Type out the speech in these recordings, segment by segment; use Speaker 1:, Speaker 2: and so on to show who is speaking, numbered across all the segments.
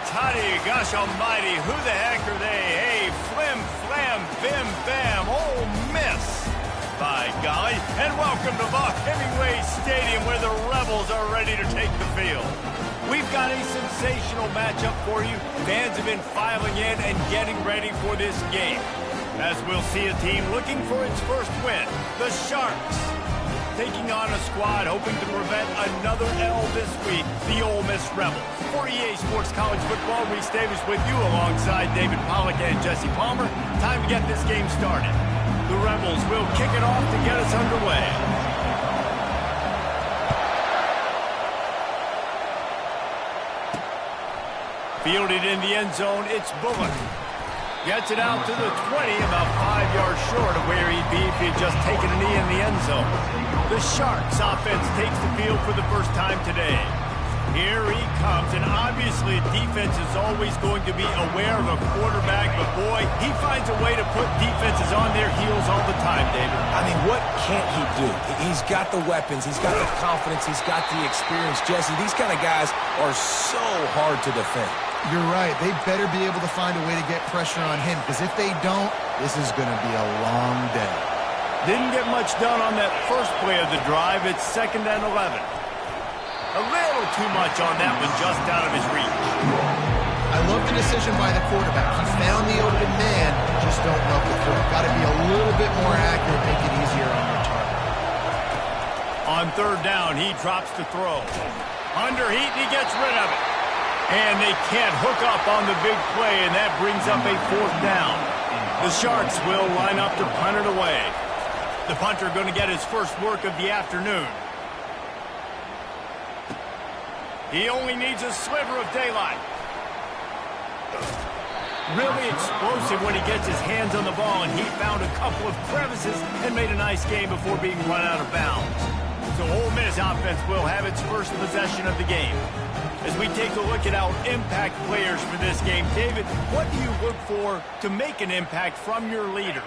Speaker 1: Tutty, gosh almighty, who the heck are they? Hey, flim, flam, bim, bam, Ole Miss. By golly, and welcome to Buck Hemingway Stadium where the Rebels are ready to take the field. We've got a sensational matchup for you. Fans have been filing in and getting ready for this game. As we'll see a team looking for its first win, the Sharks. Taking on a squad hoping to prevent another L this week, the Ole Miss Rebels. For EA Sports College Football, Reese Davis with you alongside David Pollack and Jesse Palmer. Time to get this game started. The Rebels will kick it off to get us underway. Fielded in the end zone, it's Bullock. Gets it out to the 20, about 5 yards short of where he'd be if he'd just taken a knee in the end zone. The Sharks offense takes the field for the first time today. Here he comes, and obviously defense is always going to be aware of a quarterback, but boy, he finds a way to put defenses on their heels all the time, David.
Speaker 2: I mean, what can't he do? He's got the weapons, he's got the confidence, he's got the experience. Jesse, these kind of guys are so hard to defend.
Speaker 3: You're right. They better be able to find a way to get pressure on him, because if they don't, this is going to be a long day.
Speaker 1: Didn't get much done on that first play of the drive. It's 2nd and 11. A little too much on that one, just out of his reach.
Speaker 3: I love the decision by the quarterback. He found the open man, just don't love the throw. Got to be a little bit more accurate, make it easier on your target.
Speaker 1: On 3rd down, he drops the throw. Under heat, and he gets rid of it. And they can't hook up on the big play, and that brings up a 4th down. The Sharks will line up to punt it away. The punter going to get his first work of the afternoon. He only needs a sliver of daylight. Really explosive when he gets his hands on the ball, and he found a couple of crevices and made a nice game before being run out of bounds. So Ole Miss offense will have its first possession of the game. As we take a look at our impact players for this game, David, what do you look for to make an impact from your leaders?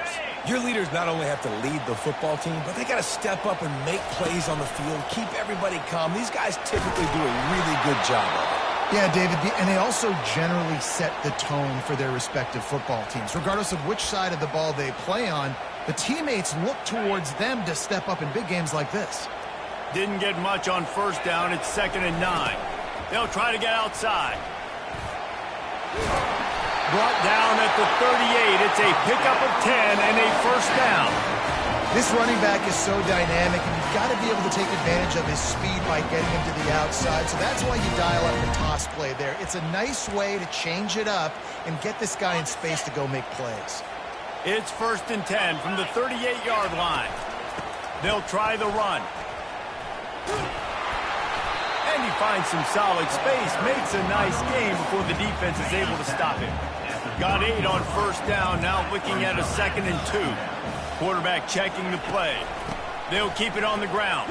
Speaker 2: Your leaders not only have to lead the football team, but they got to step up and make plays on the field, keep everybody calm. These guys typically do a really good job of it.
Speaker 3: Yeah, David, and they also generally set the tone for their respective football teams. Regardless of which side of the ball they play on, the teammates look towards them to step up in big games like this.
Speaker 1: Didn't get much on 1st down. It's 2nd and 9. They'll try to get outside. Brought down at the 38. It's a pickup of 10 and a 1st down.
Speaker 3: This running back is so dynamic, and you've got to be able to take advantage of his speed by getting him to the outside. So that's why you dial up the toss play there. It's a nice way to change it up and get this guy in space to go make plays.
Speaker 1: It's 1st and 10 from the 38-yard line. They'll try the run. And he finds some solid space, makes a nice game before the defense is able to stop him. Got 8 on 1st down, now looking at a 2nd and 2. Quarterback checking the play. They'll keep it on the ground.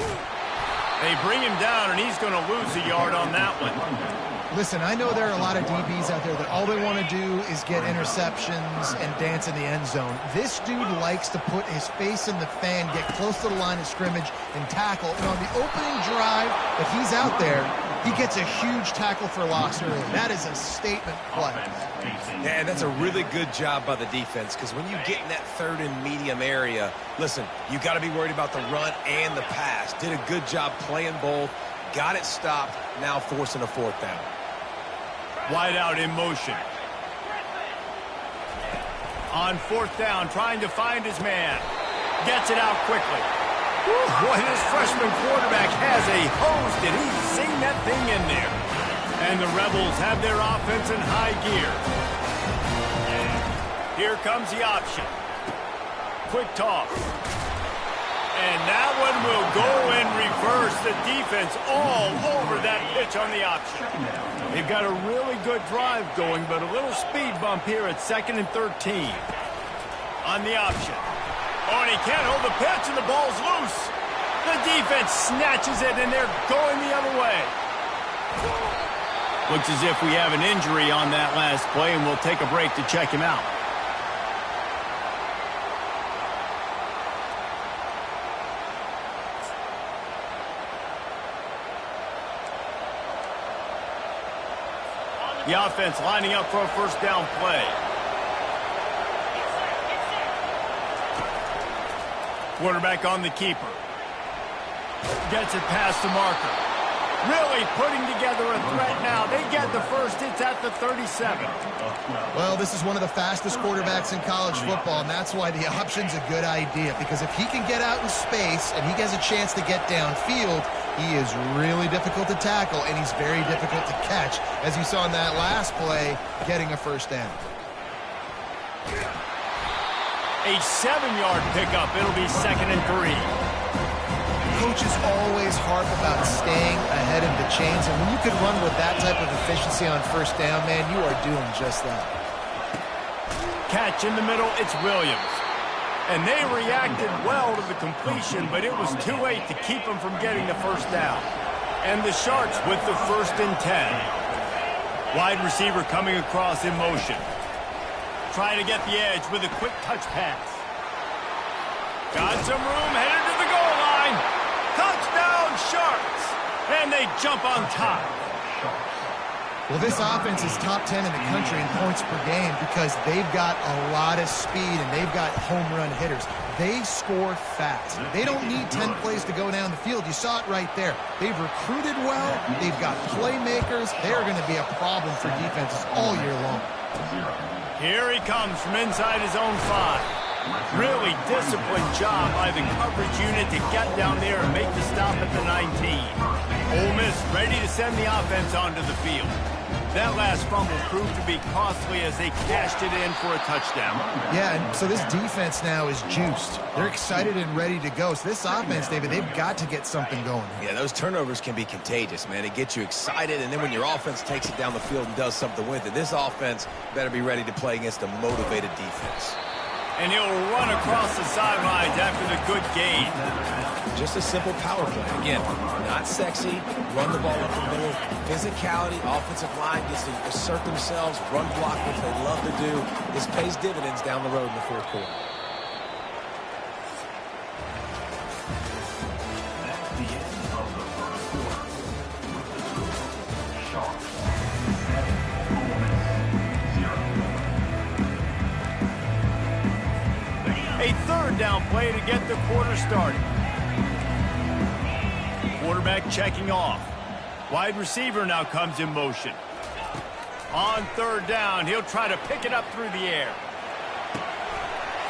Speaker 1: They bring him down, and he's going to lose a yard on that one.
Speaker 3: Listen, I know there are a lot of DBs out there that all they want to do is get interceptions and dance in the end zone. This dude likes to put his face in the fan, get close to the line of scrimmage, and tackle. And on the opening drive that he's out there, he gets a huge tackle for loss early. That is a statement play.
Speaker 2: Yeah, and that's a really good job by the defense, because when you get in that 3rd and medium area, listen, you got to be worried about the run and the pass. Did a good job playing both, got it stopped, now forcing a 4th down.
Speaker 1: Wide out in motion. On 4th down, trying to find his man. Gets it out quickly. Whew, boy, this freshman quarterback has a hose. Did he sing that thing in there? And the Rebels have their offense in high gear. Here comes the option. Quick toss. And that one will go in reverse. The defense all over that pitch on the option. They've got a really good drive going, but a little speed bump here at 2nd and 13. On the option. Oh, and he can't hold the pitch, and the ball's loose. The defense snatches it, and they're going the other way. Looks as if we have an injury on that last play, and we'll take a break to check him out. The offense lining up for a first down play. Quarterback on the keeper. Gets it past the marker. Really putting together a threat now. They get the first. It's at the 37.
Speaker 3: Well, this is one of the fastest quarterbacks in college football, and that's why the option's a good idea, because if he can get out in space and he has a chance to get downfield, he is really difficult to tackle, and he's very difficult to catch, as you saw in that last play, getting a first down.
Speaker 1: A 7-yard pickup. It'll be 2nd and 3.
Speaker 3: Coaches always harp about staying ahead of the chains, and when you can run with that type of efficiency on first down, man, you are doing just that.
Speaker 1: Catch in the middle, it's Williams. And they reacted well to the completion, but it was too late to keep them from getting the first down. And the Sharks with the 1st and 10. Wide receiver coming across in motion. Trying to get the edge with a quick touch pass. Got some room, headed to the goal line. Touchdown, Sharks! And they jump on top.
Speaker 3: Well, this offense is top 10 in the country in points per game because they've got a lot of speed and they've got home run hitters. They score fast. They don't need 10 plays to go down the field. You saw it right there. They've recruited well. They've got playmakers. They are going to be a problem for defenses all year long.
Speaker 1: Here he comes from inside his own 5. Really disciplined job by the coverage unit to get down there and make the stop at the 19. Ole Miss ready to send the offense onto the field. That last fumble proved to be costly as they cashed it in for a touchdown.
Speaker 3: Yeah, and so this defense now is juiced. They're excited and ready to go. So this offense, David, they've got to get something going.
Speaker 2: Yeah, those turnovers can be contagious, man. It gets you excited, and then when your offense takes it down the field and does something with it, this offense better be ready to play against a motivated defense.
Speaker 1: And he'll run across the sidelines after the good gain.
Speaker 2: Just a simple power play. Again, not sexy. Run the ball up the middle. Physicality, offensive line gets to assert themselves, run block, which they love to do. This pays dividends down the road in the 4th quarter.
Speaker 1: A 3rd down play to get the quarter started. Quarterback checking off. Wide receiver now comes in motion. On 3rd down, he'll try to pick it up through the air.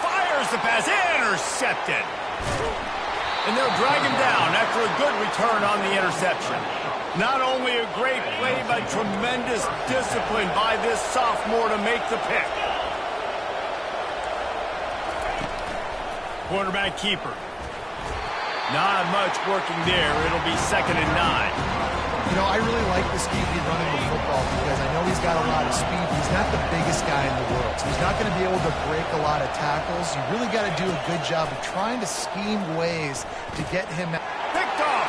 Speaker 1: Fires the pass, intercepted. And they'll drag him down after a good return on the interception. Not only a great play, but tremendous discipline by this sophomore to make the pick. Quarterback keeper. Not much working there. It'll be 2nd and 9.
Speaker 3: You know, I really like this QB running the football because I know he's got a lot of speed. He's not the biggest guy in the world, so he's not going to be able to break a lot of tackles. You really got to do a good job of trying to scheme ways to get him out.
Speaker 1: Picked off.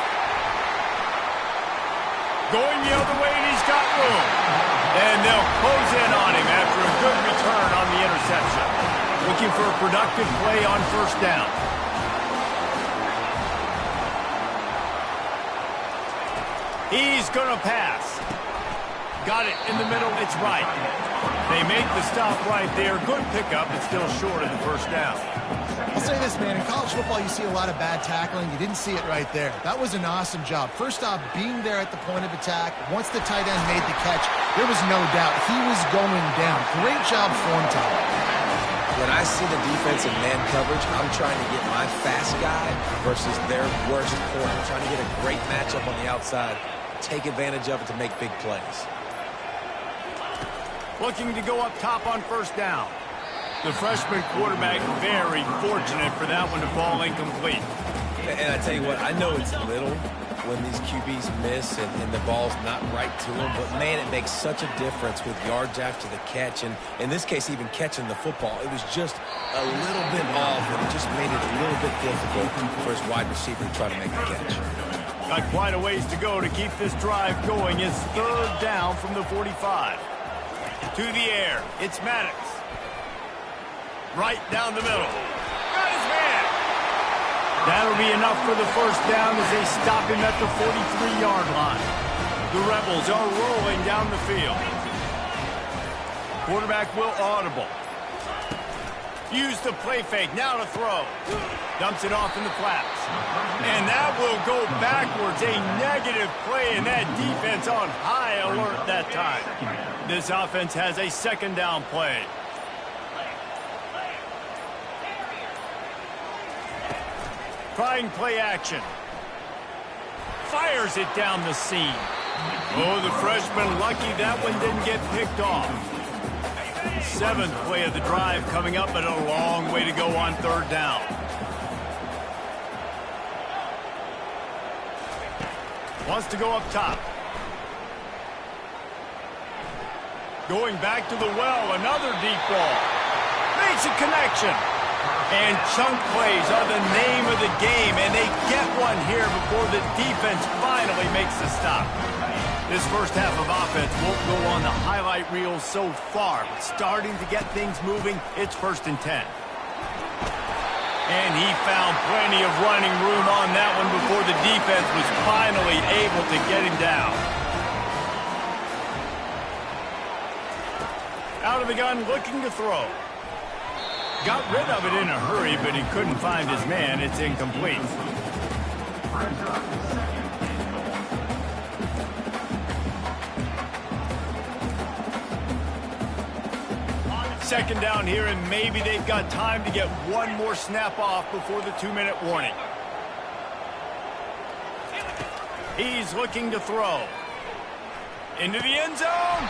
Speaker 1: Going the other way, and he's got room. And they'll close in on him after a good return on the interception. Looking for a productive play on 1st down. He's going to pass. Got it in the middle. It's right. They make the stop right there. Good pickup, but still short of the 1st down.
Speaker 3: I'll say this, man. In college football, you see a lot of bad tackling. You didn't see it right there. That was an awesome job. First off, being there at the point of attack. Once the tight end made the catch, there was no doubt he was going down. Great job form time.
Speaker 2: When I see the defense in man coverage, I'm trying to get my fast guy versus their worst corner. I'm trying to get a great matchup on the outside, take advantage of it to make big plays.
Speaker 1: Looking to go up top on 1st down. The freshman quarterback very fortunate for that one to fall incomplete.
Speaker 2: And I tell you what, I know it's little when these QBs miss and the ball's not right to them, but man, it makes such a difference with yards after the catch, and in this case, even catching the football. It was just a little bit off, and it just made it a little bit difficult for his wide receiver to try to make the catch.
Speaker 1: Got quite a ways to go to keep this drive going. It's 3rd down from the 45. To the air, it's Maddox. Right down the middle. Got his man. That'll be enough for the 1st down as they stop him at the 43-yard line. The Rebels are rolling down the field. Quarterback will audible. Use the play fake. Now to throw. Dumps it off in the flats. And that will go backwards. A negative play, and that defense on high alert that time. This offense has a second down play. Trying play action. Fires it down the seam. Oh, the freshman lucky that one didn't get picked off. Seventh play of the drive coming up, but a long way to go on third down. Wants to go up top. Going back to the well, another deep ball. Makes a connection. And chunk plays are the name of the game, and they get one here before the defense finally makes the stop. This first half of offense won't go on the highlight reel so far, but starting to get things moving, it's 1st and 10. And he found plenty of running room on that one before the defense was finally able to get him down. Out of the gun, looking to throw. Got rid of it in a hurry, but he couldn't find his man. It's incomplete. Second down here, and maybe they've got time to get one more snap off before the 2-minute warning. He's looking to throw. Into the end zone.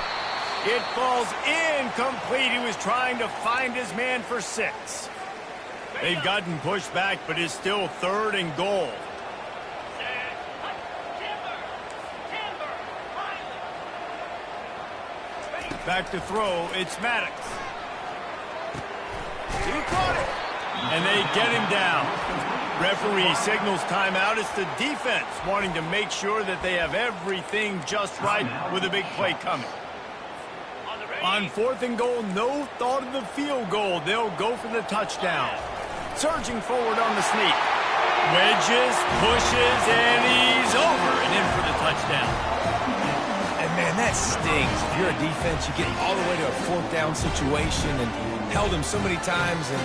Speaker 1: It falls incomplete. He was trying to find his man for 6. They've gotten pushed back, but it's still 3rd and goal. Back to throw. It's Maddox. He caught it. And they get him down. Referee signals timeout. It's the defense wanting to make sure that they have everything just right with a big play coming. On 4th and goal, no thought of the field goal. They'll go for the touchdown. Surging forward on the sneak. Wedges, pushes, and he's over and in for the touchdown.
Speaker 2: And, man, that stings. If you're a defense, you get all the way to a 4th down situation and held him so many times, and,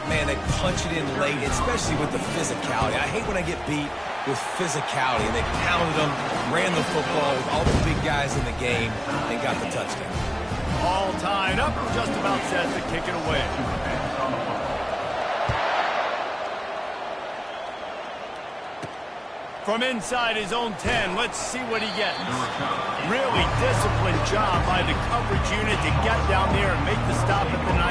Speaker 2: man, they punch it in late, especially with the physicality. I hate when I get beat with physicality, and they pounded them, ran the football with all the big guys in the game, and got the touchdown.
Speaker 1: All tied up, just about set to kick it away. From inside his own 10, let's see what he gets. Really disciplined job by the coverage unit to get down there and make the stop at the 19.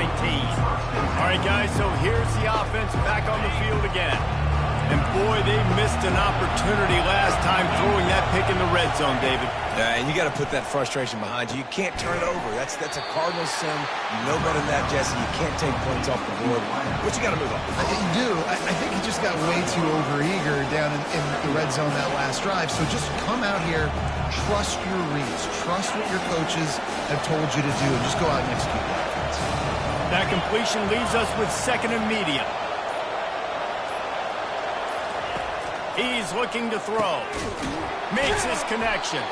Speaker 1: All right, guys, so here's the offense back on the field again. And, boy, they missed an opportunity last time throwing that pick in the red zone, David.
Speaker 2: And you got to put that frustration behind you. You can't turn it over. That's a Cardinals sin. You know better than that, Jesse. You can't take points off the board. But you got to move on.
Speaker 3: You do. I think he just got way too overeager down in the red zone that last drive. So just come out here, trust your reads, trust what your coaches have told you to do, and just go out and execute that.
Speaker 1: That completion leaves us with 2nd and medium. He's looking to throw. Makes his connection.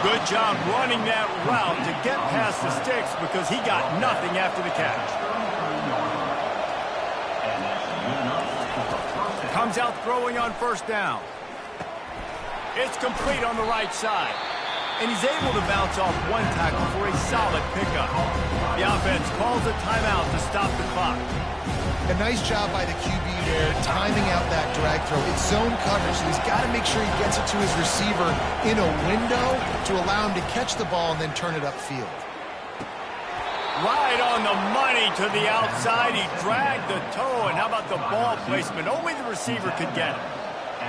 Speaker 1: Good job running that route to get past the sticks because he got nothing after the catch. Comes out throwing on 1st down. It's complete on the right side. And he's able to bounce off one tackle for a solid pickup. The offense calls a timeout to stop the clock.
Speaker 3: A nice job by the QB there, timing out that drag throw. It's zone coverage, so he's got to make sure he gets it to his receiver in a window to allow him to catch the ball and then turn it upfield.
Speaker 1: Right on the money to the outside. He dragged the toe, and how about the ball placement? Only the receiver could get it.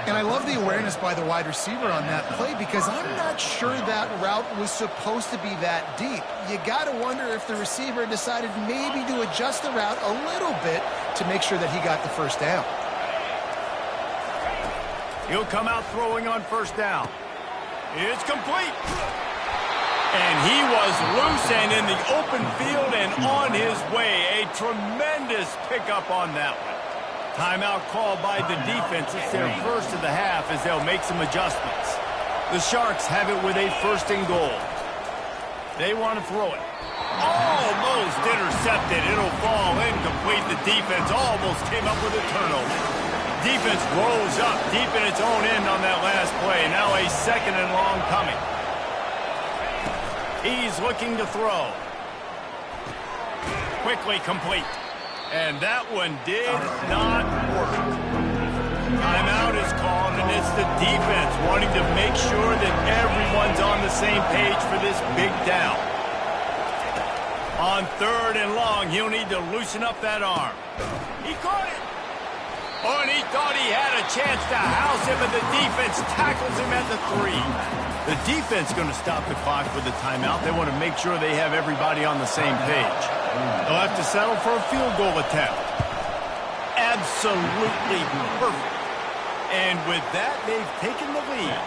Speaker 3: And I love the awareness by the wide receiver on that play because I'm not sure that route was supposed to be that deep. You got to wonder if the receiver decided maybe to adjust the route a little bit to make sure that he got the 1st down.
Speaker 1: He'll come out throwing on 1st down. It's complete. And he was loose and in the open field and on his way. A tremendous pickup on that one. Timeout called by the defense. It's their first of the half as they'll make some adjustments. The Sharks have it with a 1st and goal. They want to throw it. Oh, almost intercepted. It'll fall incomplete. The defense almost came up with a turnover. Defense rolls up deep in its own end on that last play. Now a 2nd and long coming. He's looking to throw. Quickly complete. And that one did not work. Timeout is called, and it's the defense wanting to make sure that everyone's on the same page for this big down. On 3rd and long, he'll need to loosen up that arm. He caught it. Oh, and he thought he had a chance to house him, and the defense tackles him at the 3. The defense going to stop the clock with the timeout. They want to make sure they have everybody on the same page. They'll have to settle for a field goal attempt. Absolutely perfect. And with that, they've taken the lead.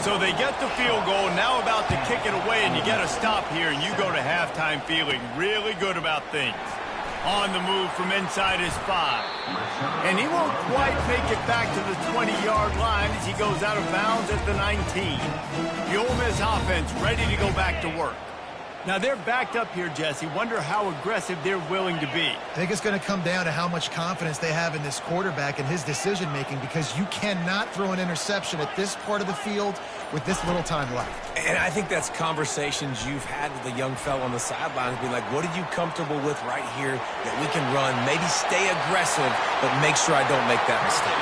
Speaker 1: So they get the field goal, now about to kick it away, and you get a stop here, and you go to halftime feeling really good about things. On the move from inside his 5. And he won't quite make it back to the 20-yard line as he goes out of bounds at the 19. The Ole Miss offense ready to go back to work. Now they're backed up here, Jesse. Wonder how aggressive they're willing to be.
Speaker 3: I think it's going to come down to how much confidence they have in this quarterback and his decision-making, because you cannot throw an interception at this part of the field with this little time left.
Speaker 2: And I think that's conversations you've had with the young fellow on the sidelines, being like, what are you comfortable with right here that we can run? Maybe stay aggressive, but make sure I don't make that mistake.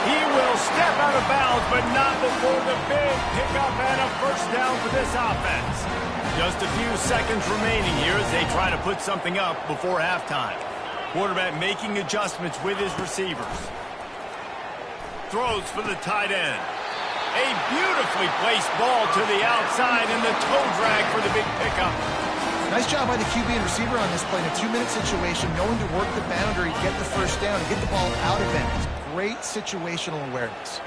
Speaker 1: He will step out of bounds, but not before the big pickup and a 1st down for this offense. Just a few seconds remaining here as they try to put something up before halftime. Quarterback making adjustments with his receivers. Throws for the tight end. A beautifully placed ball to the outside and the toe drag for the big pickup.
Speaker 3: Nice job by the QB and receiver on this play in a 2-minute situation, knowing to work the boundary, get the 1st down, and get the ball out of bounds. Great situational awareness.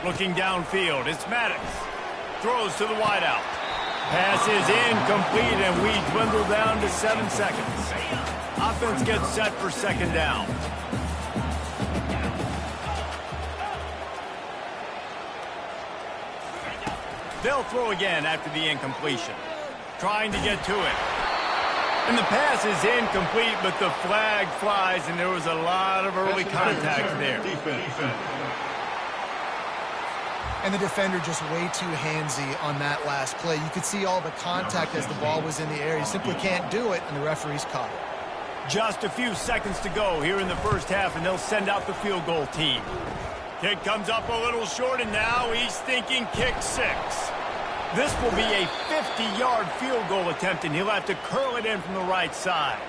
Speaker 1: Looking downfield, it's Maddox. Throws to the wideout. Pass is incomplete, and we dwindle down to 7 seconds. Offense gets set for 2nd down. They'll throw again after the incompletion. Trying to get to it. And the pass is incomplete, but the flag flies, and there was a lot of early contact there.
Speaker 3: And the defender just way too handsy on that last play. You could see all the contact as the ball was in the air. You simply can't do it, and the referee's caught it.
Speaker 1: Just a few seconds to go here in the 1st half, and they'll send out the field goal team. Kick comes up a little short, and now he's thinking kick 6. This will be a 50-yard field goal attempt, and he'll have to curl it in from the right side.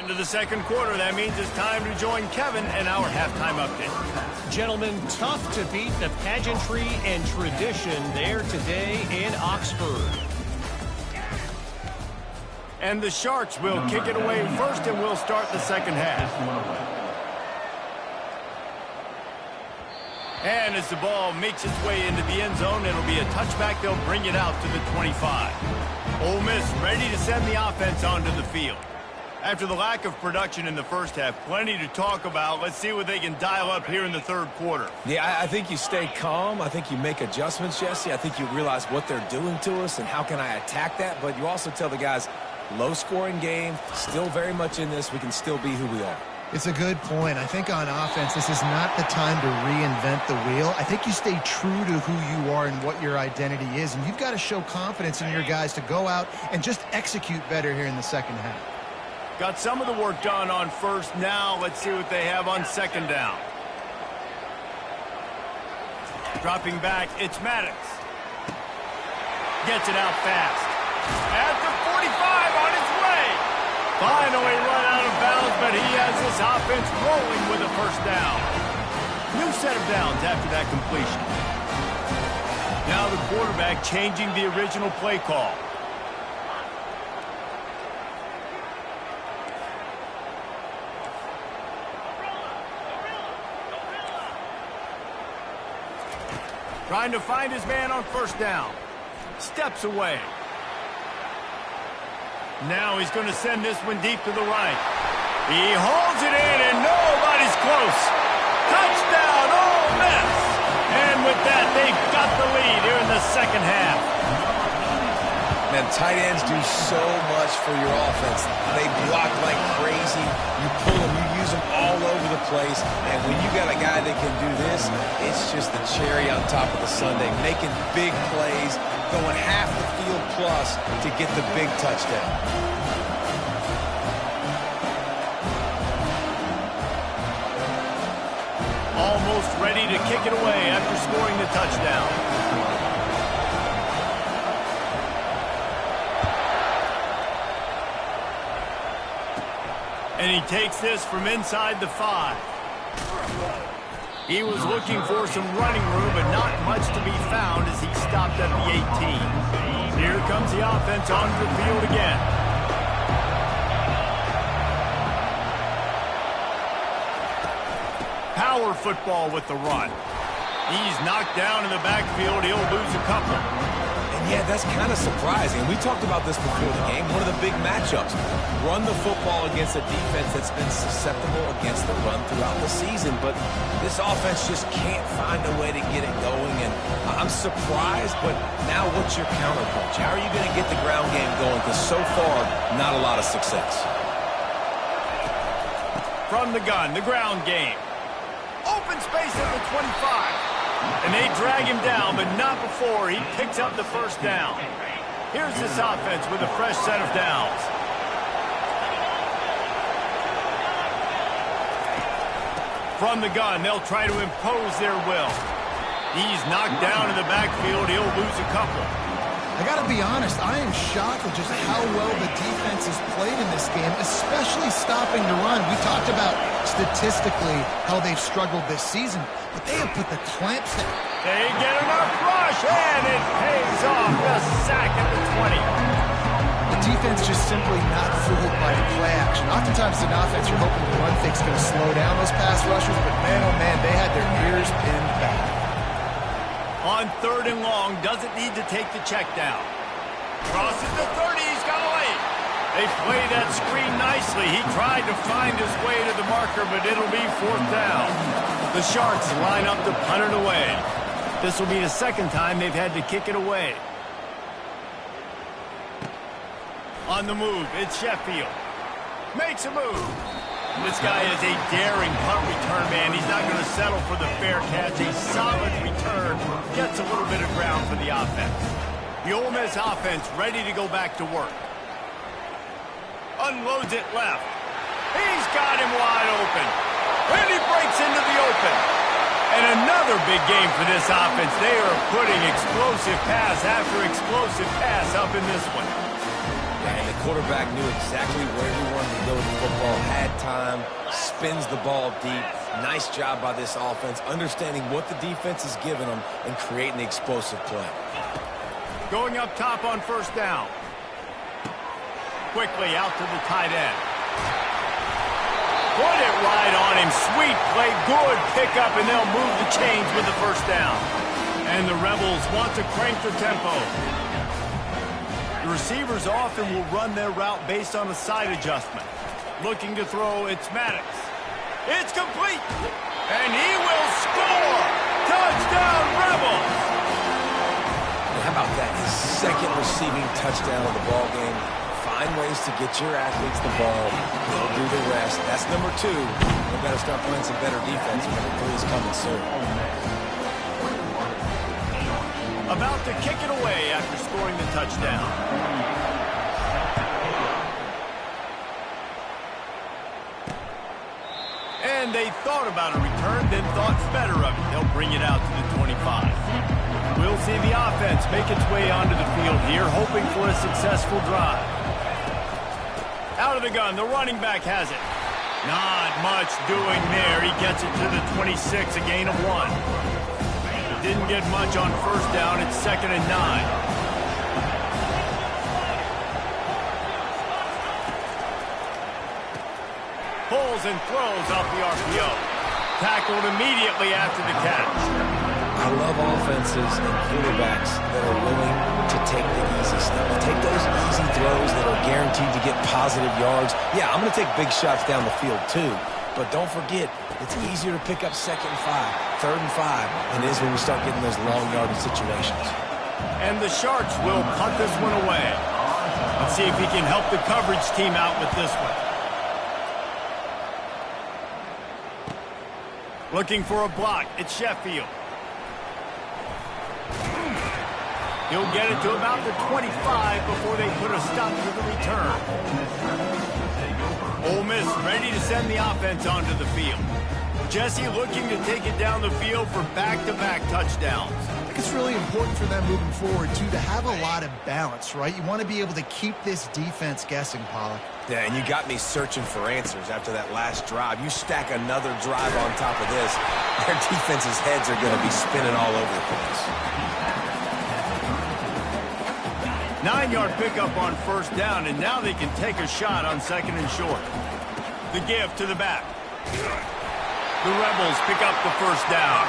Speaker 1: Into the second quarter, that means it's time to join Kevin and our halftime update.
Speaker 4: Gentlemen, tough to beat the pageantry and tradition there today in Oxford.
Speaker 1: And the Sharks will kick it away first, and we'll start the second half. And as the ball makes its way into the end zone, it'll be a touchback. They'll bring it out to the 25. Ole Miss ready to send the offense onto the field. After the lack of production in the first half, plenty to talk about. Let's see what they can dial up here in the third quarter.
Speaker 2: Yeah, I think you stay calm. I think you make adjustments, Jesse. I think you realize what they're doing to us and how can I attack that. But you also tell the guys, low-scoring game, still very much in this. We can still be who we are.
Speaker 3: It's a good point. I think on offense, this is not the time to reinvent the wheel. I think you stay true to who you are and what your identity is, and you've got to show confidence in your guys to go out and just execute better here in the second half.
Speaker 1: Got some of the work done on first. Now let's see what they have on second down. Dropping back, it's Maddox. Gets it out fast. At the 45 on its way. Finally run out of bounds, but he has this offense rolling with a first down. New set of downs after that completion. Now the quarterback changing the original play call. Trying to find his man on first down. Steps away. Now he's going to send this one deep to the right. He holds it in, and nobody's close. Touchdown, Ole Miss! And with that, they've got the lead here in the second half.
Speaker 2: Man, tight ends do so much for your offense. They block like crazy. You pull them, you use them all over the place. And when you got a guy that can do this, it's just the cherry on top of the sundae. Making big plays, going half the field plus to get the big touchdown.
Speaker 1: Almost ready to kick it away after scoring the touchdown. And he takes this from inside the 5. He was looking for some running room, but not much to be found as he stopped at the 18. Here comes the offense onto the field again. Power football with the run. He's knocked down in the backfield. He'll lose a couple.
Speaker 2: Yeah, that's kind of surprising. We talked about this before the game. One of the big matchups. Run the football against a defense that's been susceptible against the run throughout the season. But this offense just can't find a way to get it going. And I'm surprised, but now what's your counterpunch? How are you going to get the ground game going? Because so far, not a lot of success.
Speaker 1: From the gun, the ground game. Open space at the 25. And they drag him down, but not before he picks up the first down. Here's this offense with a fresh set of downs. From the gun, they'll try to impose their will. He's knocked down in the backfield. He'll lose a couple.
Speaker 3: I got to be honest, I am shocked at just how well the defense has played in this game, especially stopping the run. We talked about statistically how they've struggled this season, but they have put the clamps down.
Speaker 1: They get enough rush, and it pays off. The sack at the 20.
Speaker 3: The defense just simply not fooled by the play action. Oftentimes in offense, you're hoping the run fake's going to slow down those pass rushers, but man, oh man, they had their ears pinned back.
Speaker 1: On third and long, doesn't need to take the check down. Crosses the 30, he's got a lane. They played that screen nicely. He tried to find his way to the marker, but it'll be fourth down. The Sharks line up to punt it away. This will be the second time they've had to kick it away. On the move, it's Sheffield. Makes a move. This guy is a daring punt return man. He's not going to settle for the fair catch. A solid return. Gets a little bit of ground for the offense. The Ole Miss offense ready to go back to work. Unloads it left. He's got him wide open. And he breaks into the open. And another big game for this offense. They are putting explosive pass after explosive pass up in this one.
Speaker 2: And the quarterback knew exactly where he wanted to go with the football, had time, spins the ball deep. Nice job by this offense, understanding what the defense is giving them and creating the explosive play.
Speaker 1: Going up top on first down. Quickly out to the tight end. Put it right on him. Sweet play. Good pickup, and they'll move the chains with the first down. And the Rebels want to crank the tempo. The receivers often will run their route based on a side adjustment. Looking to throw, it's Maddox. It's complete. And he will score. Touchdown, Rebels.
Speaker 2: How about that? His second receiving touchdown of the ball game. Find ways to get your athletes the ball. They'll do the rest. That's number 2. They better start playing some better defense. Number 3 is coming soon.
Speaker 1: About to kick it away after scoring the touchdown. And they thought about a return, then thought better of it. They'll bring it out to the 25. We'll see the offense make its way onto the field here, hoping for a successful drive. Out of the gun, the running back has it. Not much doing there. He gets it to the 26, a gain of 1. Didn't get much on first down. It's 2nd and 9. Pulls and throws off the RPO. Tackled immediately after the catch.
Speaker 2: I love offenses and quarterbacks that are willing to take the easy stuff. Take those easy throws that are guaranteed to get positive yards. Yeah, I'm going to take big shots down the field too. But don't forget, it's easier to pick up 2nd and 5, 3rd and 5 than it is when we start getting those long yardage situations.
Speaker 1: And the Sharks will punt this one away. Let's see if he can help the coverage team out with this one. Looking for a block. It's Sheffield. He'll get it to about the 25 before they put a stop to the return. Ole Miss ready to send the offense onto the field. Jesse looking to take it down the field for back-to-back touchdowns.
Speaker 3: I think it's really important for them moving forward, too, to have a lot of balance, right? You want to be able to keep this defense guessing, Pollock.
Speaker 2: Yeah, and you got me searching for answers after that last drive. You stack another drive on top of this, their defense's heads are going to be spinning all over the place.
Speaker 1: 9-yard pickup on first down, and now they can take a shot on 2nd and short. The give to the back. The Rebels pick up the first down.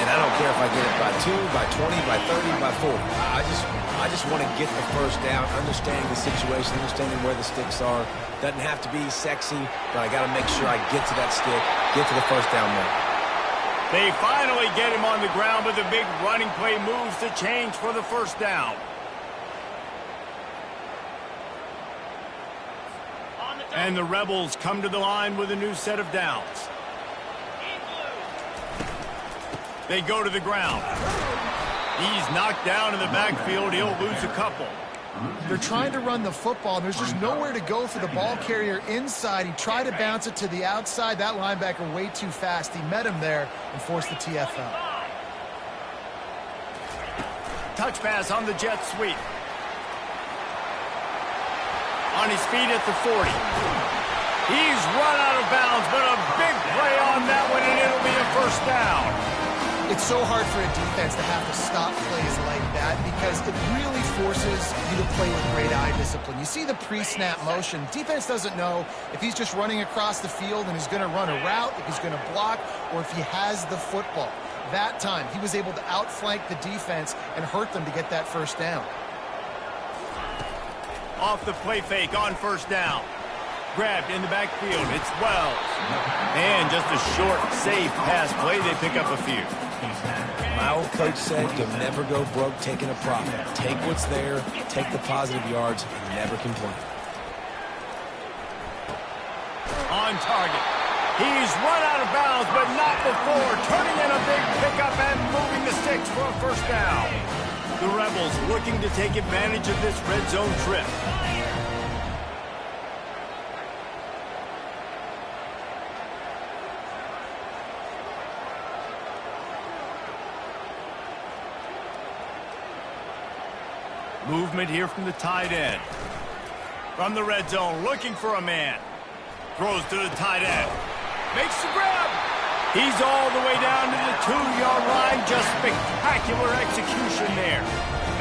Speaker 2: And I don't care if I get it by 2, by 20, by 30, by 40. I just want to get the first down, understanding the situation, understanding where the sticks are. Doesn't have to be sexy, but I got to make sure I get to that stick, get to the first down mark.
Speaker 1: They finally get him on the ground, but the big running play moves the chains for the first down. And the Rebels come to the line with a new set of downs. They go to the ground. He's knocked down in the backfield. He'll lose a couple.
Speaker 3: They're trying to run the football, and there's just nowhere to go for the ball carrier inside. He tried to bounce it to the outside. That linebacker way too fast. He met him there and forced the TFL.
Speaker 1: Touch pass on the jet sweep. On his feet at the 40. He's run out of bounds, but a big play on that one, and it'll be a first down.
Speaker 3: It's so hard for a defense to have to stop plays like that because it really forces you to play with great eye discipline. You see the pre-snap motion. Defense doesn't know if he's just running across the field and he's going to run a route, if he's going to block, or if he has the football. That time, he was able to outflank the defense and hurt them to get that first down.
Speaker 1: Off the play fake on first down. Grabbed in the backfield. It's Wells. And just a short, safe pass play. They pick up a few.
Speaker 2: My old coach said you'll never go broke taking a profit. Take what's there, take the positive yards, and never complain.
Speaker 1: On target. He's run out of bounds, but not before. Turning in a big pickup and moving the sticks for a first down. The Rebels looking to take advantage of this red zone trip. Movement here from the tight end. From the red zone, looking for a man. Throws to the tight end. Makes the grab. He's all the way down to the 2-yard line. Just spectacular execution there.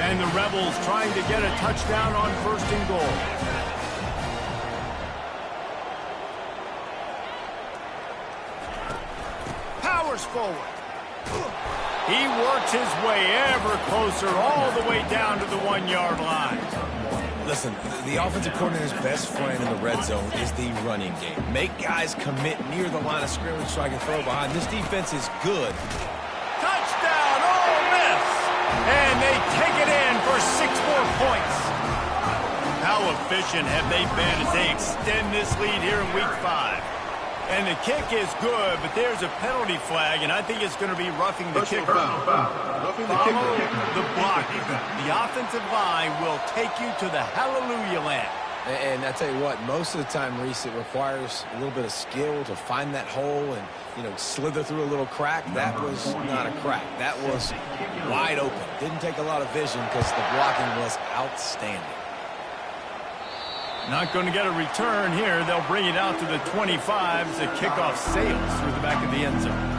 Speaker 1: And the Rebels trying to get a touchdown on 1st and goal. Powers forward. He works his way ever closer all the way down to the 1-yard line.
Speaker 2: Listen, the offensive coordinator's best friend in the red zone is the running game. Make guys commit near the line of scrimmage so I can throw behind. This defense is good.
Speaker 1: Touchdown, Ole Miss! And they take it in for 6 more points. How efficient have they been as they extend this lead here in Week 5? And the kick is good, but there's a penalty flag, and I think it's going to be roughing the kicker. Follow the blocking. The offensive line will take you to the hallelujah land.
Speaker 2: And I tell you what, most of the time, Reese, it requires a little bit of skill to find that hole and, slither through a little crack. That was not a crack. That was wide open. Didn't take a lot of vision because the blocking was outstanding.
Speaker 1: Not going to get a return here. They'll bring it out to the 25 as the kickoff sails through the back of the end zone.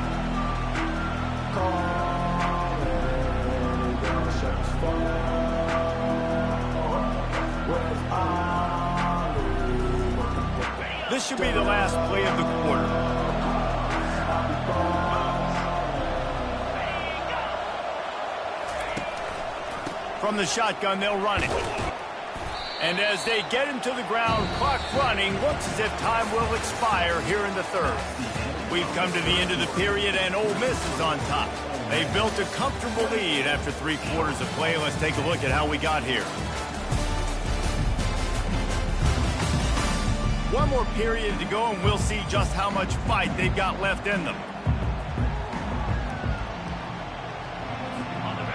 Speaker 1: This should be the last play of the quarter. From the shotgun, they'll run it. And as they get him to the ground, clock running, looks as if time will expire here in the 3rd. We've come to the end of the period, and Ole Miss is on top. They've built a comfortable lead after 3 quarters of play. Let's take a look at how we got here. One more period to go, and we'll see just how much fight they've got left in them.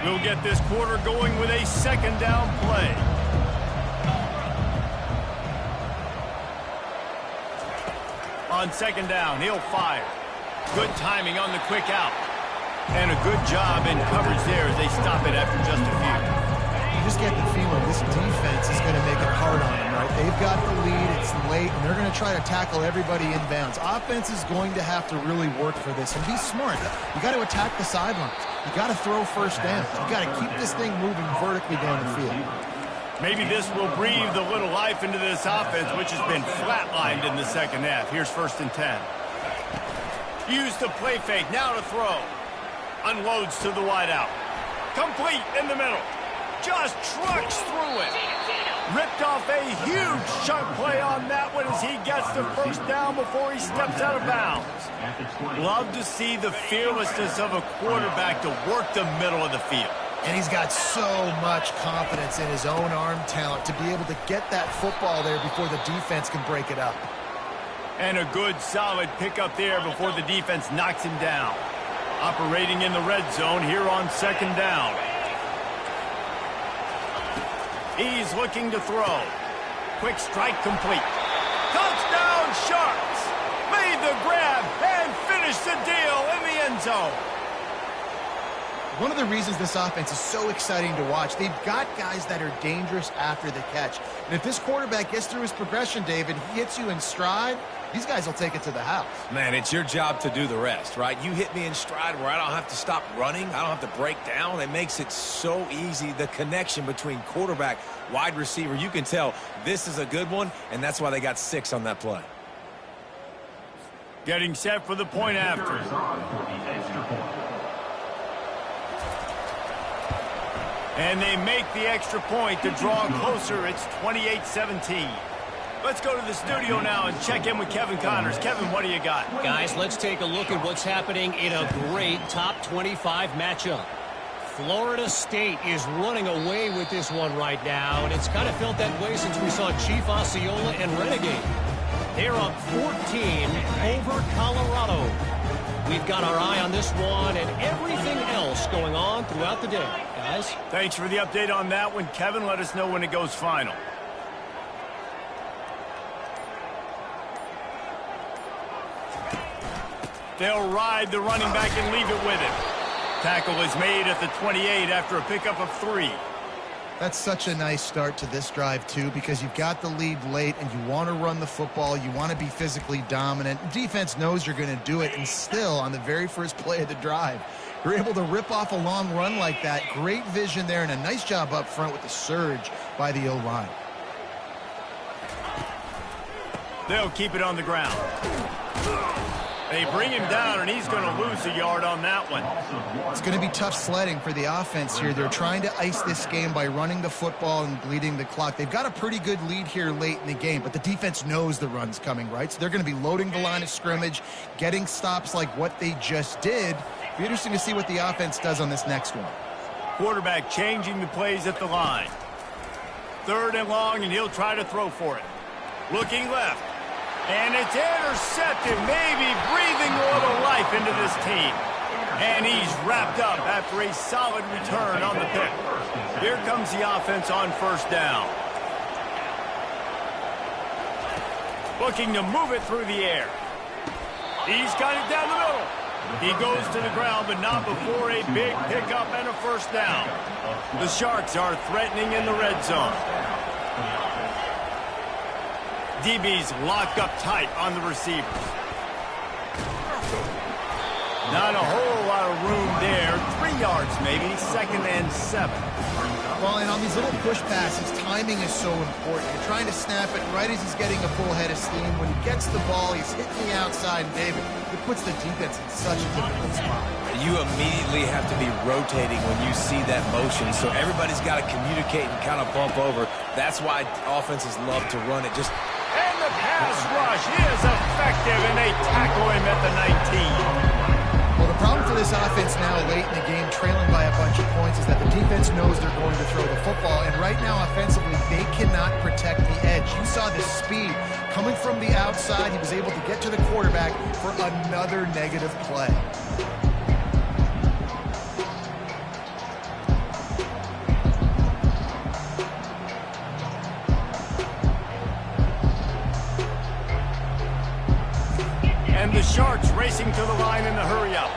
Speaker 1: We'll get this quarter going with a 2nd down play. On 2nd down, he'll fire. Good timing on the quick out. And a good job in coverage there as they stop it after just a few.
Speaker 3: You just get the feeling this defense is going to make it hard on them, right? They've got the lead, it's late, and they're going to try to tackle everybody inbounds. Offense is going to have to really work for this and be smart. You got to attack the sidelines. You got to throw 1st downs. You got to keep this thing moving vertically down the field.
Speaker 1: Maybe this will breathe a little life into this offense, which has been flatlined in the 2nd half. Here's 1st and 10. Use the play fake, now to throw. Unloads to the wideout. Complete in the middle. Just trucks through it. Ripped off a huge chunk play on that one as he gets the 1st down before he steps out of bounds. Love to see the fearlessness of a quarterback to work the middle of the field.
Speaker 3: And he's got so much confidence in his own arm talent to be able to get that football there before the defense can break it up.
Speaker 1: And a good, solid pickup there before the defense knocks him down. Operating in the red zone here on 2nd down. He's looking to throw. Quick strike complete. Touchdown Sharks! Made the grab and finished the deal in the end zone.
Speaker 3: One of the reasons this offense is so exciting to watch, they've got guys that are dangerous after the catch. And if this quarterback gets through his progression, David, he hits you in stride, these guys will take it to the house.
Speaker 2: Man, it's your job to do the rest, right? You hit me in stride where I don't have to stop running. I don't have to break down. It makes it so easy, the connection between quarterback, wide receiver. You can tell this is a good one, and that's why they got 6 on that play.
Speaker 1: Getting set for the point after. And they make the extra point to draw closer. It's 28-17. Let's go to the studio now and check in with Kevin Connors. Kevin, what do you got?
Speaker 4: Guys, let's take a look at what's happening in a great top 25 matchup. Florida State is running away with this one right now, and it's kind of felt that way since we saw Chief Osceola and Renegade. They're up 14 over Colorado. We've got our eye on this one and everything else going on throughout the day. Guys?
Speaker 1: Thanks for the update on that one, Kevin. Let us know when it goes final. They'll ride the running back and leave it with him. Tackle is made at the 28 after a pickup of 3.
Speaker 3: That's such a nice start to this drive, too, because you've got the lead late and you want to run the football. You want to be physically dominant. Defense knows you're going to do it, and still, on the very first play of the drive, you're able to rip off a long run like that. Great vision there and a nice job up front with the surge by the O-line.
Speaker 1: They'll keep it on the ground. They bring him down, and he's going to lose a yard on that one.
Speaker 3: It's going to be tough sledding for the offense here. They're trying to ice this game by running the football and bleeding the clock. They've got a pretty good lead here late in the game, but the defense knows the run's coming, right? So they're going to be loading the line of scrimmage, getting stops like what they just did. It'll be interesting to see what the offense does on this next one.
Speaker 1: Quarterback changing the plays at the line. 3rd and long, and he'll try to throw for it. Looking left. And it's intercepted, maybe breathing a little life into this team. And he's wrapped up after a solid return on the pick. Here comes the offense on 1st down. Looking to move it through the air. He's got it down the middle. He goes to the ground, but not before a big pickup and a 1st down. The Sharks are threatening in the red zone. DB's locked up tight on the receivers. Not a whole lot of room there. 3 yards maybe, 2nd and 7.
Speaker 3: Well, and on these little push passes, timing is so important. You're trying to snap it right as he's getting a full head of steam. When he gets the ball, he's hitting the outside, and David, it puts the defense in such a difficult spot.
Speaker 2: You immediately have to be rotating when you see that motion, so everybody's got to communicate and kind of bump over. That's why offenses love to run it.
Speaker 1: And the pass rush is effective, and they tackle him at the 19.
Speaker 3: Well, the problem for this offense now late in the game, trailing by a bunch of points, is that the defense knows they're going to throw the football, and right now offensively they cannot protect the edge. You saw the speed coming from the outside. He was able to get to the quarterback for another negative play.
Speaker 1: And the Sharks racing to the line in the hurry-up.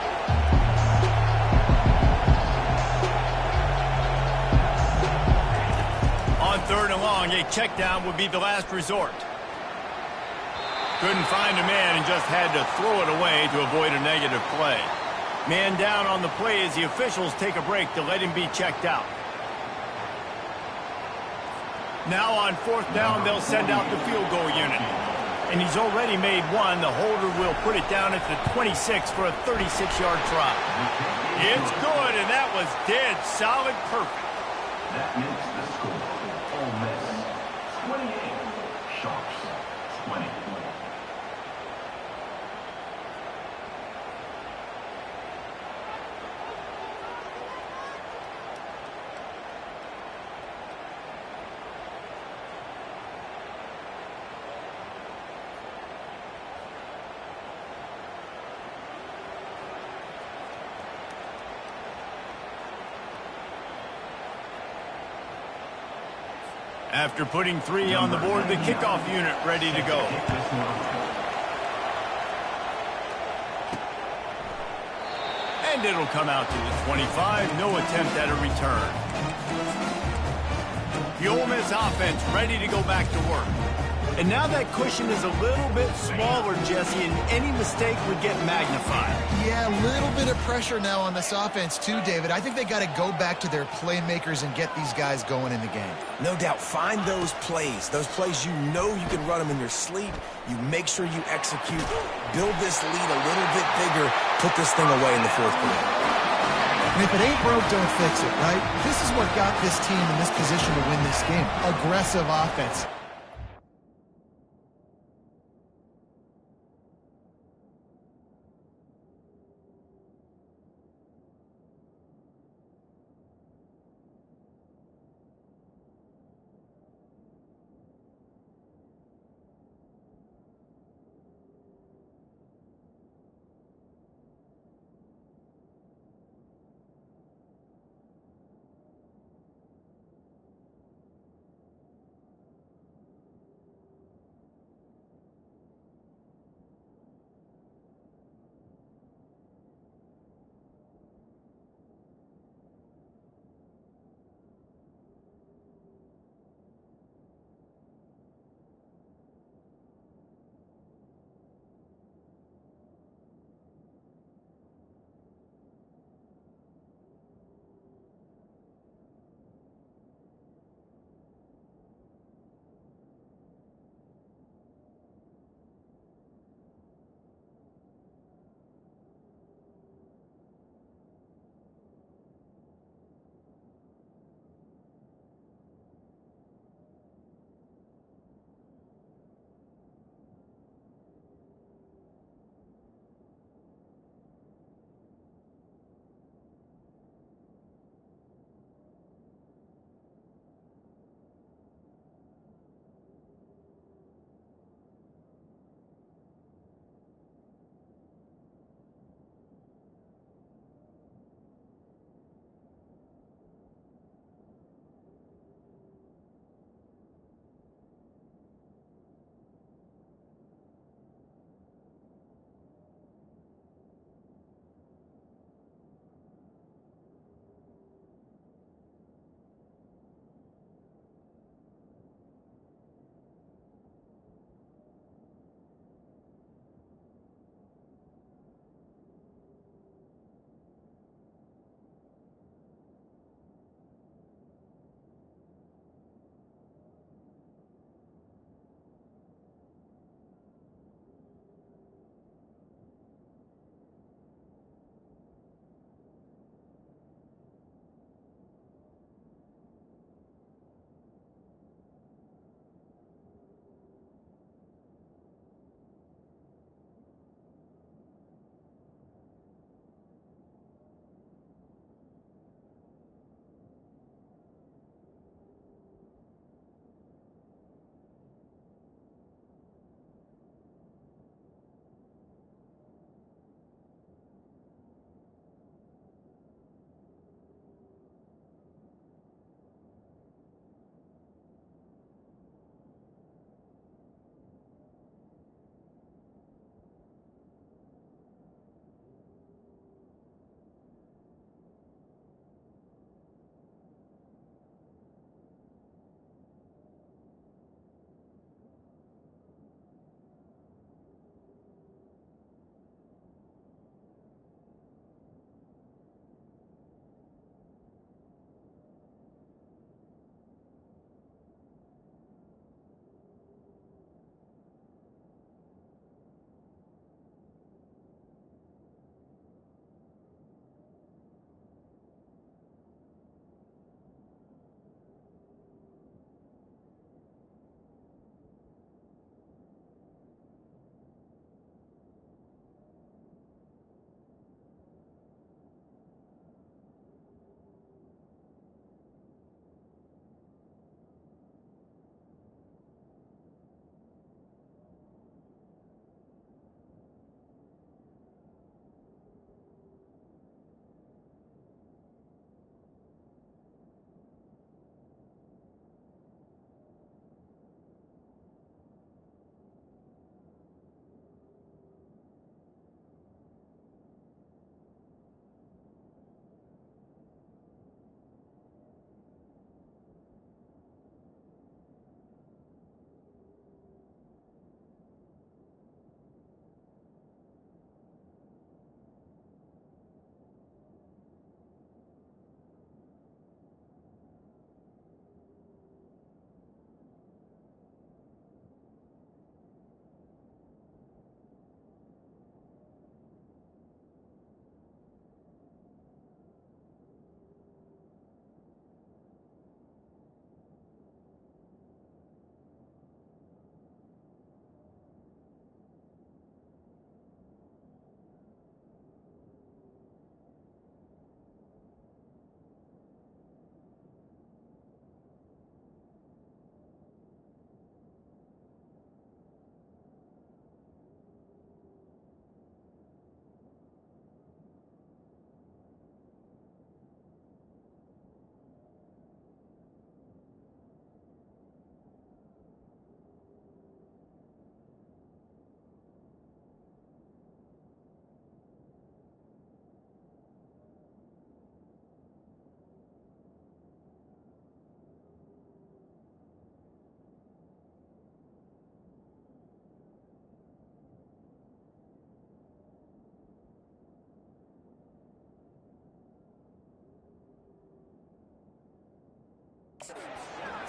Speaker 1: On 3rd and long, a check down would be the last resort. Couldn't find a man and just had to throw it away to avoid a negative play. Man down on the play as the officials take a break to let him be checked out. Now on 4th down, they'll send out the field goal unit. And he's already made one. The holder will put it down at the 26 for a 36-yard try. It's good, and that was dead solid perfect.
Speaker 5: That makes the score. Ole Miss 28, Sharks 20.
Speaker 1: After putting 3 on the board, the kickoff unit ready to go. And it'll come out to the 25. No attempt at a return. The Ole Miss offense ready to go back to work. And now that cushion is a little bit smaller, Jesse, and any mistake would get magnified.
Speaker 3: Yeah, a little bit of pressure now on this offense too, David. I think they got to go back to their playmakers and get these guys going in the game.
Speaker 2: No doubt, find those plays you know you can run them in your sleep. You make sure you execute, build this lead a little bit bigger, put this thing away in the 4th quarter.
Speaker 3: And if it ain't broke, don't fix it, right? This is what got this team in this position to win this game. Aggressive offense.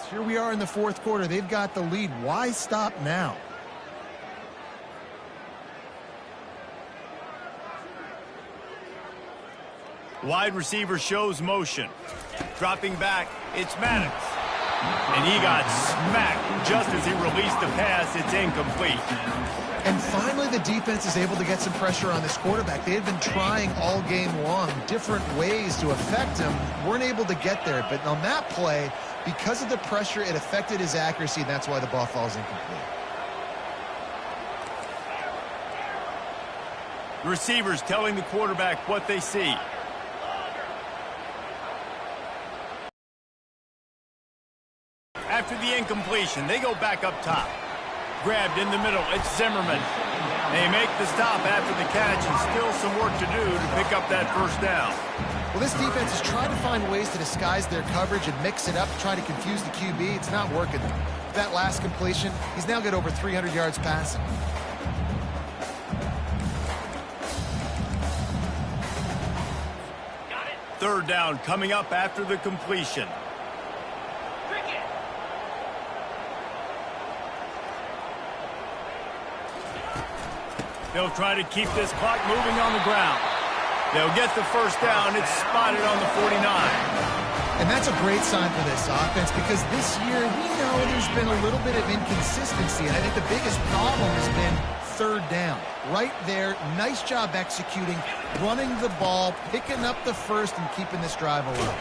Speaker 3: Here we are in the fourth quarter. They've got the lead. Why stop now?
Speaker 1: Wide receiver shows motion. Dropping back, it's Maddox. And he got smacked just as he released the pass. It's incomplete.
Speaker 3: And finally, the defense is able to get some pressure on this quarterback. They had been trying all game long different ways to affect him. Weren't able to get there. But on that play, because of the pressure, it affected his accuracy, and that's why the ball falls incomplete.
Speaker 1: The receivers telling the quarterback what they see. After the incompletion, they go back up top. Grabbed in the middle, it's Zimmerman. They make the stop after the catch, and still some work to do to pick up that first down.
Speaker 3: Well, this defense is trying to find ways to disguise their coverage and mix it up to try to confuse the QB. It's not working. That last completion, he's now got over 300 yards passing.
Speaker 1: Third down coming up after the completion. They'll try to keep this clock moving on the ground. They'll get the first down. It's spotted on the 49.
Speaker 3: And that's a great sign for this offense because this year we know there's been a little bit of inconsistency. And I think the biggest problem has been third down. Right there, nice job executing, running the ball, picking up the first, and keeping this drive alive.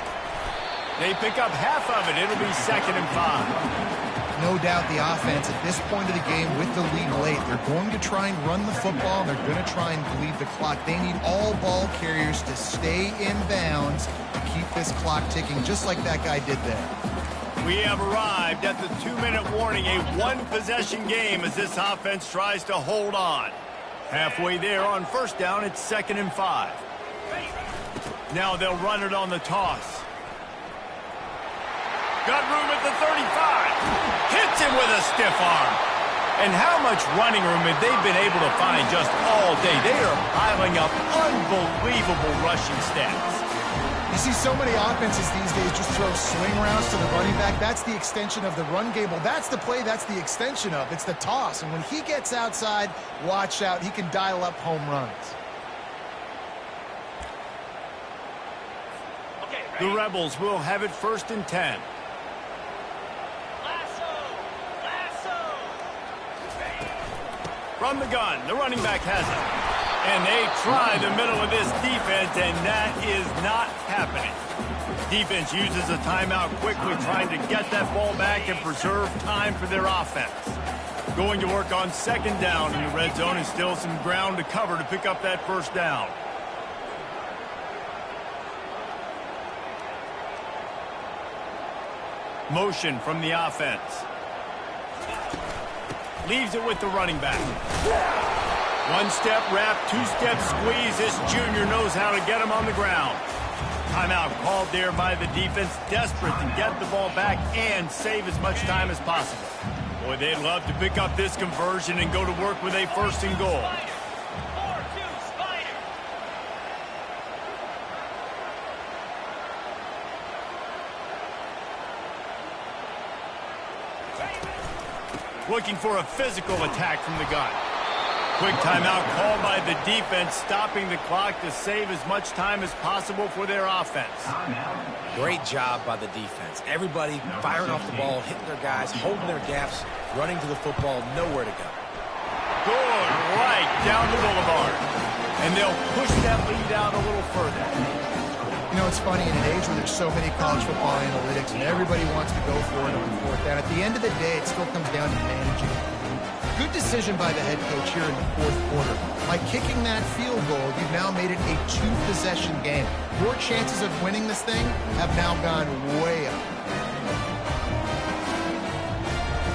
Speaker 1: They pick up half of it. It'll be 2nd and 5.
Speaker 3: No doubt the offense at this point of the game with the lead late, they're going to try and run the football, and they're going to try and bleed the clock. They need all ball carriers to stay in bounds to keep this clock ticking, just like that guy did there.
Speaker 1: We have arrived at the 2-minute warning, a one-possession game as this offense tries to hold on. Halfway there on first down, it's 2nd and 5. Now they'll run it on the toss. Got room at the 35. Hits him with a stiff arm. And how much running room have they been able to find just all day? They are piling up unbelievable rushing stats.
Speaker 3: You see so many offenses these days just throw swing routes to the running back. That's the extension of the run game. Well, that's the play that's the extension of. It's the toss. And when he gets outside, watch out. He can dial up home runs.
Speaker 1: The Rebels will have it 1st and 10. From the gun, the running back has it. And they try the middle of this defense, and that is not happening. Defense uses a timeout quickly, trying to get that ball back and preserve time for their offense. Going to work on 2nd down in the red zone, and still some ground to cover to pick up that first down. Motion from the offense. Leaves it with the running back. One-step wrap, two-step squeeze. This junior knows how to get him on the ground. Timeout called there by the defense, desperate to get the ball back and save as much time as possible. Boy, they'd love to pick up this conversion and go to work with a 1st and goal. Looking for a physical attack from the gun. Quick timeout called by the defense, stopping the clock to save as much time as possible for their offense.
Speaker 2: Great job by the defense. Everybody firing off the ball, hitting their guys, holding their gaps, running to the football, nowhere to go.
Speaker 1: Good right down the boulevard. And they'll push that lead out a little further.
Speaker 3: You know, it's funny, in an age where there's so many college football analytics and everybody wants to go for it on 4th down, at the end of the day, it still comes down to managing. Good decision by the head coach here in the 4th quarter. By kicking that field goal, you've now made it a 2-possession game. Your chances of winning this thing have now gone way up.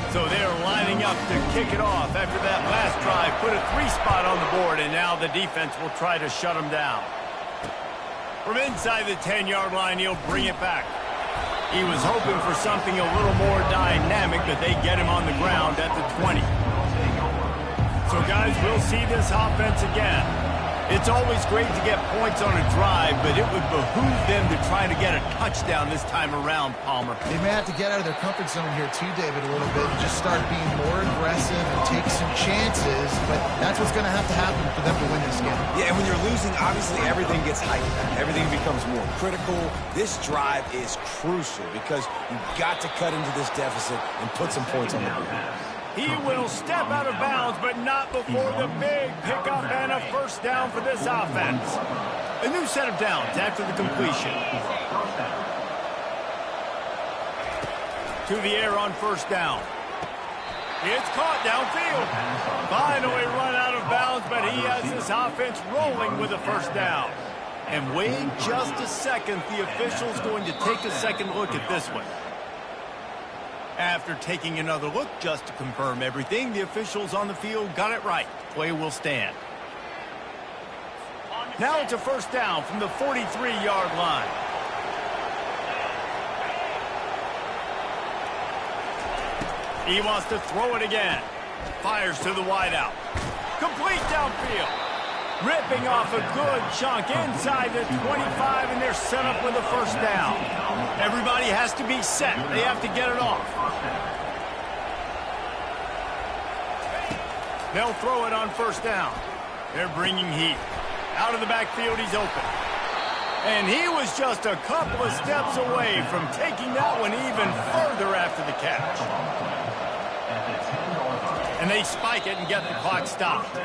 Speaker 1: So they're lining up to kick it off after that last drive. Put a 3-spot on the board, and now the defense will try to shut them down. From inside the 10-yard line, he'll bring it back. He was hoping for something a little more dynamic, but they get him on the ground at the 20. So, guys, we'll see this offense again. It's always great to get points on a drive, but it would behoove them to try to get a touchdown this time around, Palmer.
Speaker 3: They may have to get out of their comfort zone here too, David, a little bit and just start being more aggressive and take some chances, but that's what's going to happen for them to win this game.
Speaker 2: Yeah, and when you're losing, obviously everything gets heightened. Everything becomes more critical. This drive is crucial because you've got to cut into this deficit and put some points on the board.
Speaker 1: He will step out of bounds, but not before the big pickup and a first down for this offense. A new set of downs after the completion. To the air on first down. It's caught downfield. Finally run out of bounds, but he has this offense rolling with a first down. And wait just a second, the official's going to take a second look at this one. After taking another look just to confirm everything, the officials on the field got it right. Play will stand. Now it's a first down from the 43-yard line. He wants to throw it again. Fires to the wideout. Complete downfield. Ripping off a good chunk inside the 25, and they're set up with a first down. Everybody has to be set. They have to get it off. They'll throw it on first down. They're bringing heat. Out of the backfield, he's open. And he was just a couple of steps away from taking that one even further after the catch. And they spike it and get the clock stopped.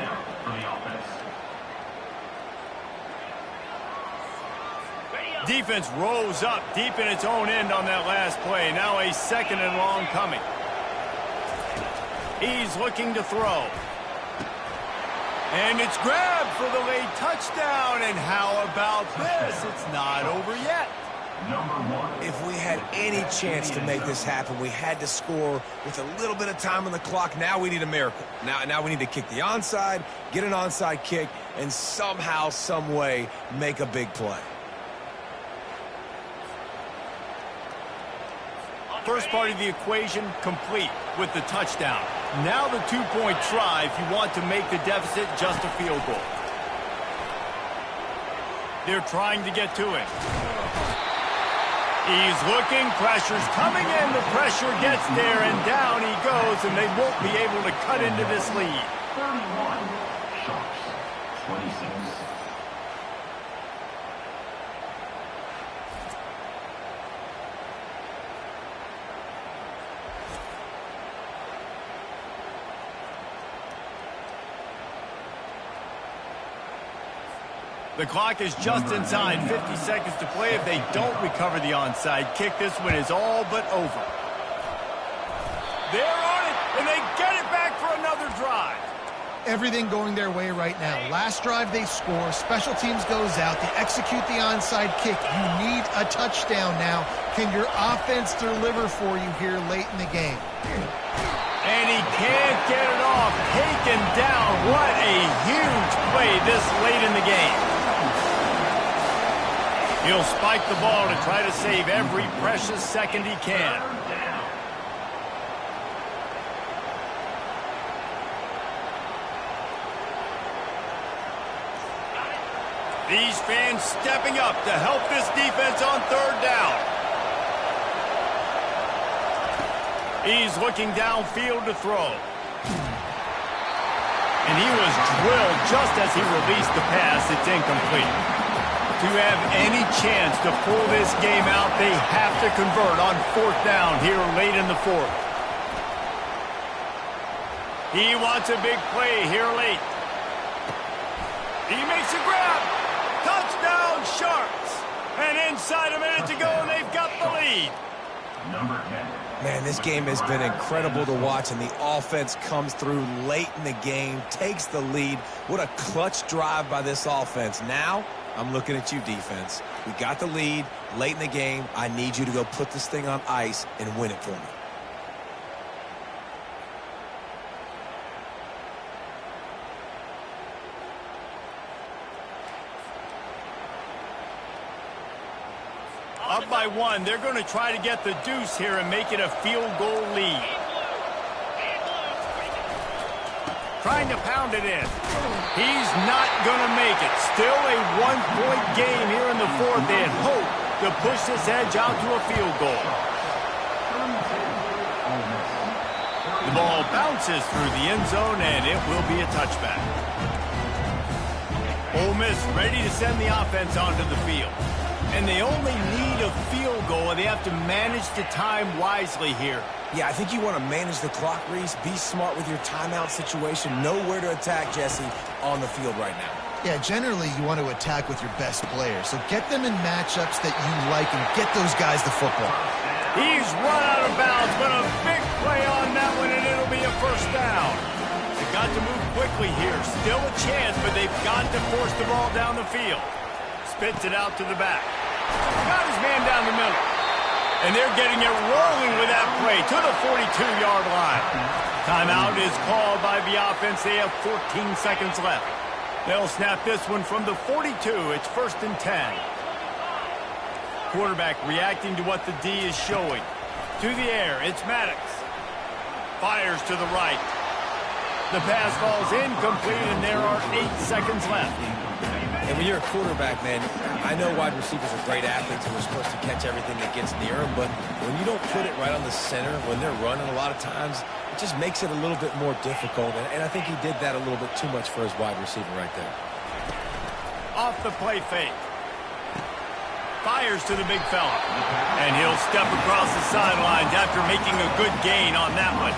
Speaker 1: Defense rose up deep in its own end on that last play. Now a second and long coming. He's looking to throw. And it's grabbed for the late touchdown. And how about this? It's not over yet.
Speaker 2: If we had any chance to make this happen, we had to score with a little bit of time on the clock. Now we need a miracle. Now we need to kick the onside, get an onside kick, and somehow, some way, make a big play.
Speaker 1: First part of the equation complete with the touchdown. Now the two-point try if you want to make the deficit just a field goal. They're trying to get to him. He's looking, pressure's coming in, the pressure gets there, and down he goes, and they won't be able to cut into this lead.
Speaker 5: 31, Sharps, 26.
Speaker 1: The clock is just inside 50 seconds to play. If they don't recover the onside kick, this one is all but over. They're on it, and they get it back for another drive.
Speaker 3: Everything going their way right now. Last drive they score, special teams goes out, they execute the onside kick. You need a touchdown now. Can your offense deliver for you here late in the game?
Speaker 1: And he can't get it off. Taken down. What a huge play this late in the game. He'll spike the ball to try to save every precious second he can. These fans stepping up to help this defense on third down. He's looking downfield to throw. And he was drilled just as he released the pass. It's incomplete. To have any chance to pull this game out, they have to convert on fourth down here late in the fourth. He wants a big play here late. He makes a grab. Touchdown, Sharks. And inside a minute to go, and they've got the lead.
Speaker 5: Number 10.
Speaker 2: Man, this game has been incredible to watch, and the offense comes through late in the game, takes the lead. What a clutch drive by this offense. Now, I'm looking at you, defense. We got the lead late in the game. I need you to go put this thing on ice and win it for me.
Speaker 1: Up by one, they're going to try to get the deuce here and make it a field goal lead. trying to pound it in. He's not going to make it. Still a one-point game here in the fourth. They had hope to push this edge out to a field goal. The ball bounces through the end zone, and it will be a touchback. Ole Miss ready to send the offense onto the field. And they only need a field goal, and they have to manage the time wisely here.
Speaker 2: Yeah, I think you want to manage the clock, Reese. Be smart with your timeout situation. Know where to attack, Jesse, on the field right now.
Speaker 3: Yeah, generally you want to attack with your best players. So get them in matchups that you like and get those guys the football.
Speaker 1: He's run out of bounds, but a big play on that one, and it'll be a first down. They've got to move quickly here. Still a chance, but they've got to force the ball down the field. Spits it out to the back. Got his man down the middle. And they're getting it rolling with that play to the 42-yard line. Timeout is called by the offense. They have 14 seconds left. They'll snap this one from the 42. It's 1st and 10. Quarterback reacting to what the D is showing. To the air, it's Maddox. Fires to the right. The pass falls incomplete, and there are 8 seconds left.
Speaker 2: And when you're a quarterback, man, I know wide receivers are great athletes and we're supposed to catch everything that gets near them, but when you don't put it right on the center, when they're running a lot of times, it just makes it a little bit more difficult. And I think he did that a little bit too much for his wide receiver right there.
Speaker 1: Off the play fake. Fires to the big fella. And he'll step across the sidelines after making a good gain on that one.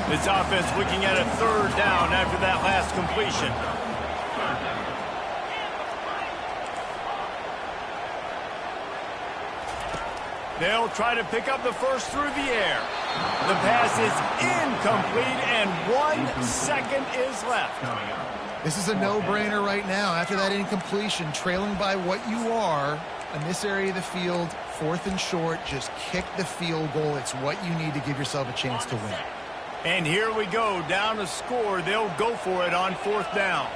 Speaker 1: This offense looking at a 3rd down after that last completion. They'll try to pick up the first through the air. The pass is incomplete, and 1 second is left.
Speaker 3: This is a no-brainer right now. After that incompletion, trailing by what you are in this area of the field, 4th and short, just kick the field goal. It's what you need to give yourself a chance to win.
Speaker 1: And here we go, down a score. They'll go for it on 4th down.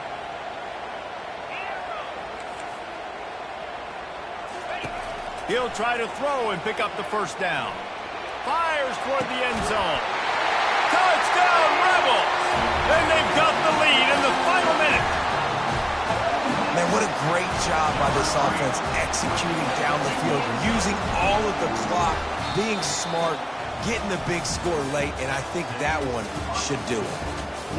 Speaker 1: He'll try to throw and pick up the first down. Fires toward the end zone. Touchdown, Rebels! And they've got the lead in the final minute.
Speaker 2: Man, what a great job by this offense executing down the field, using all of the clock, being smart, getting the big score late, and I think that one should do it.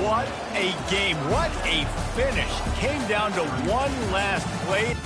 Speaker 1: What a game. What a finish. Came down to one last play.